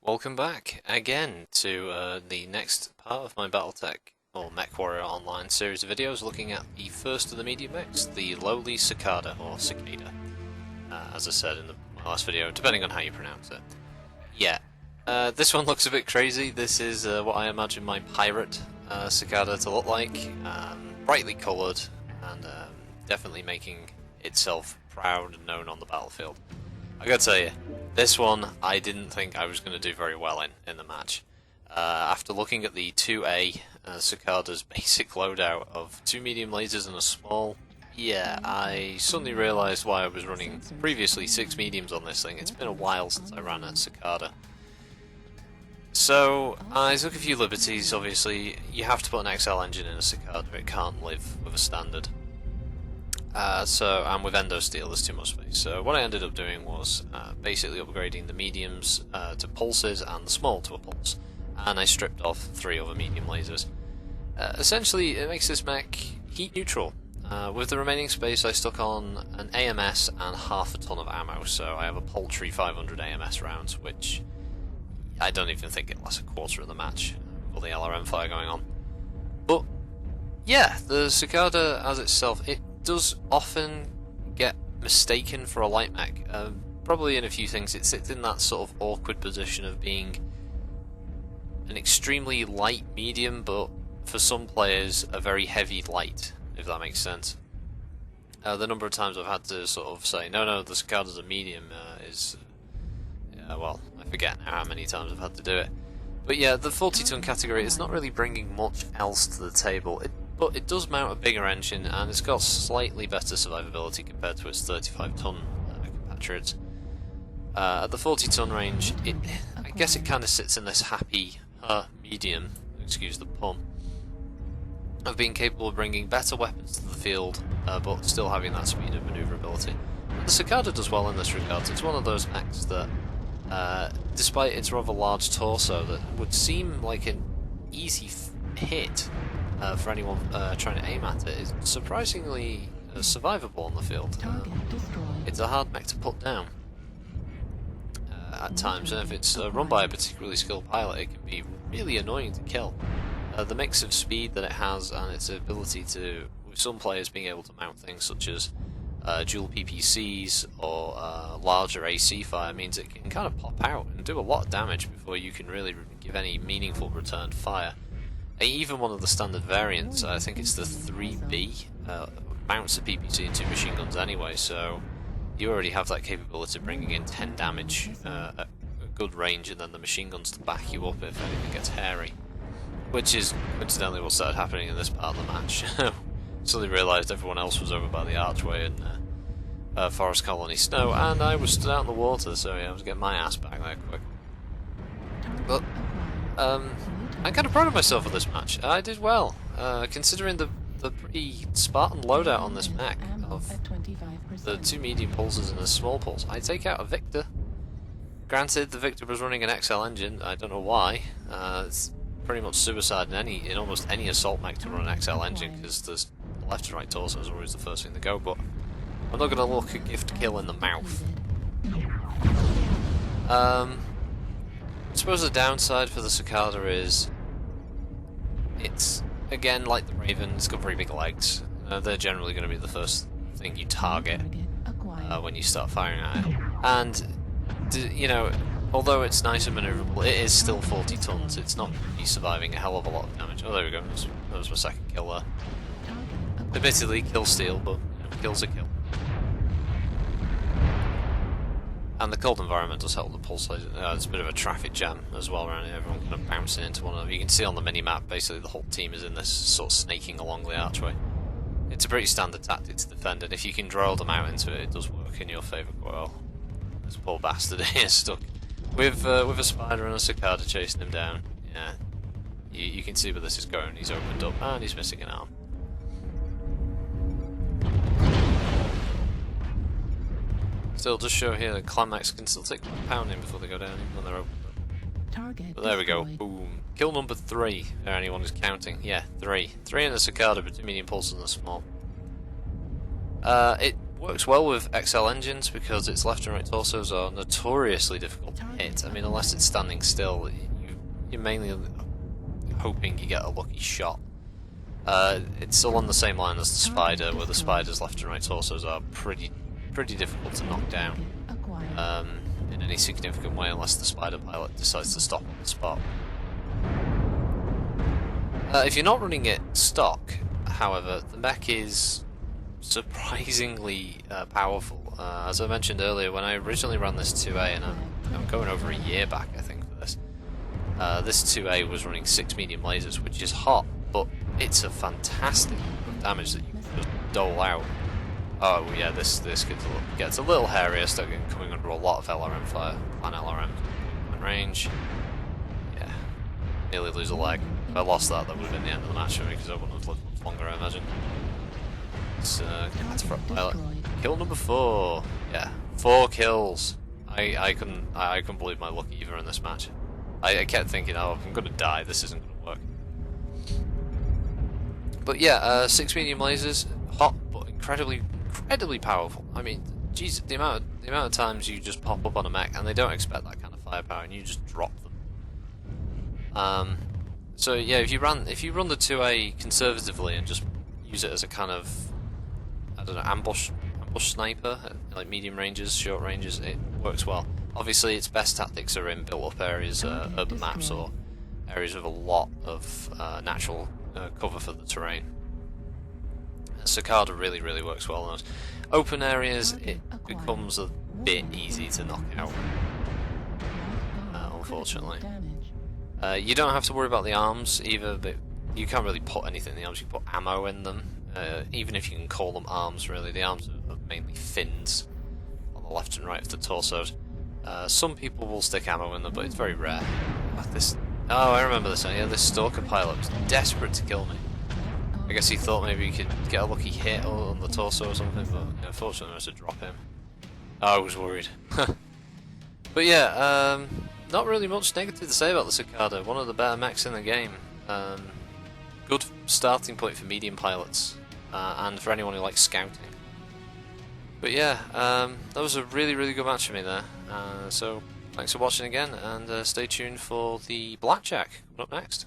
Welcome back again to the next part of my Battletech or Mechwarrior Online series of videos looking at the first of the medium mechs, the lowly Cicada or Cicada, as I said in my last video, depending on how you pronounce it. Yeah, this one looks a bit crazy. This is what I imagine my pirate Cicada to look like, brightly coloured and definitely making itself proud and known on the battlefield. I gotta tell you, this one I didn't think I was going to do very well in the match. After looking at the 2A Cicada's basic loadout of 2 medium lasers and a small, yeah, I suddenly realised why I was running previously 6 mediums on this thing. It's been a while since I ran a Cicada. So I took a few liberties. Obviously you have to put an XL engine in a Cicada, it can't live with a standard. And with endo steel there's too much space. So what I ended up doing was basically upgrading the mediums to pulses and the small to a pulse, and I stripped off 3 other medium lasers. Essentially it makes this mech heat neutral. With the remaining space I stuck on an AMS and half a ton of ammo, so I have a paltry 500 AMS rounds, which I don't even think it lasts a quarter of the match with all the LRM fire going on. But yeah, the Cicada as itself, it does often get mistaken for a light mech. Probably in a few things it sits in that sort of awkward position of being an extremely light medium, but for some players a very heavy light, if that makes sense. The number of times I've had to sort of say, no, the Cicada's a medium well, I forget now how many times I've had to do it. But yeah, the 40-ton category is not really bringing much else to the table. But it does mount a bigger engine, and it's got slightly better survivability compared to its 35-ton compatriots. At the 40-ton range, I guess it kind of sits in this happy medium, excuse the pun, of being capable of bringing better weapons to the field, but still having that speed of manoeuvrability. And the Cicada does well in this regard. It's one of those mechs that, despite its rather large torso, that would seem like an easy hit for anyone trying to aim at it, is surprisingly survivable on the field. It's a hard mech to put down at times, and if it's run by a particularly skilled pilot, it can be really annoying to kill. The mix of speed that it has and its ability to, with some players being able to mount things such as dual PPCs or larger AC fire, means it can kind of pop out and do a lot of damage before you can really give any meaningful return fire. Even one of the standard variants, I think it's the 3B, mounts a PPC and 2 machine guns anyway, so you already have that capability of bringing in 10 damage at a good range, and then the machine guns to back you up if anything gets hairy. Which is coincidentally what started happening in this part of the match. Suddenly realised everyone else was over by the archway and Forest Colony Snow, and I was stood out in the water, so yeah, I was getting my ass back there quick. But I'm kind of proud of myself for this match. I did well, considering the pretty Spartan loadout on this mech of the 2 medium pulses and a small pulse. I take out a Victor. Granted, the Victor was running an XL engine. I don't know why. It's pretty much suicide in almost any assault mech to run an XL engine, because the left to right torso is always the first thing to go. But I'm not going to look a gift kill in the mouth. I suppose the downside for the Cicada is it's, again, like the Raven, it's got very big legs. They're generally going to be the first thing you target when you start firing at it. And, you know, although it's nice and manoeuvrable, it is still 40 tons. It's not going to be surviving a hell of a lot of damage. Oh, there we go. That was my second kill there. Admittedly, kill steal, but you know, kill's a kill. And the cold environment does help the pulse laser. There's a bit of a traffic jam as well around here, everyone kind of bouncing into one another. You can see on the mini-map, basically the whole team is in this sort of snaking along the archway. It's a pretty standard tactic to defend, and if you can drill them out into it, it does work in your favour quite well. This poor bastard here stuck with a spider and a Cicada chasing him down. Yeah, you can see where this is going. He's opened up and he's missing an arm. Still, just show here that climax can still take one pounding before they go down, even when they're open. But there we go, boom. Kill number 3, if anyone is counting. Yeah, 3. 3 in the Cicada, but 2 medium pulses and a small. It works well with XL engines because its left and right torsos are notoriously difficult to hit. I mean, unless it's standing still, you're mainly hoping you get a lucky shot. It's along the same line as the Spider, where the Spider's left and right torsos are pretty difficult to knock down in any significant way, unless the Spider pilot decides to stop on the spot. If you're not running it stock, however, the mech is surprisingly powerful. As I mentioned earlier, when I originally ran this 2A, and I'm going over a year back, I think, for this. This 2A was running 6 medium lasers, which is hot, but it's a fantastic damage that you can just dole out. Oh yeah, this gets a little hairier, starting coming under a lot of LRM fire, and LRM in range. Yeah, nearly lose a leg. If I lost that, that would have been the end of the match for me, because I wouldn't have lived much longer, I imagine. That's for pilot. Kill number 4. Yeah, 4 kills. I couldn't believe my luck either in this match. I kept thinking, oh, I'm gonna die. This isn't gonna work. But yeah, 6 medium lasers, hot but incredibly powerful. I mean, Jesus, the amount of times you just pop up on a mech and they don't expect that kind of firepower, and you just drop them. So yeah, if you run the 2A conservatively and just use it as a kind of, I don't know, ambush sniper, like medium ranges, short ranges, it works well. Obviously, its best tactics are in built-up areas, urban maps, or areas with a lot of natural cover for the terrain. Cicada really works well in those. Open areas, it becomes a bit easy to knock out, unfortunately. You don't have to worry about the arms either, but you can't really put anything in the arms. You can put ammo in them, even if you can call them arms, really. The arms are mainly fins on the left and right of the torsos. Some people will stick ammo in them, but it's very rare. Oh, I remember this one. Yeah, this Stalker pilot was desperate to kill me. I guess he thought maybe he could get a lucky hit on the torso or something, but unfortunately I had to drop him. I was worried. But yeah, not really much negative to say about the Cicada. One of the better mechs in the game. Good starting point for medium pilots, and for anyone who likes scouting. But yeah, that was a really good match for me there. So thanks for watching again, and stay tuned for the Blackjack. Up next.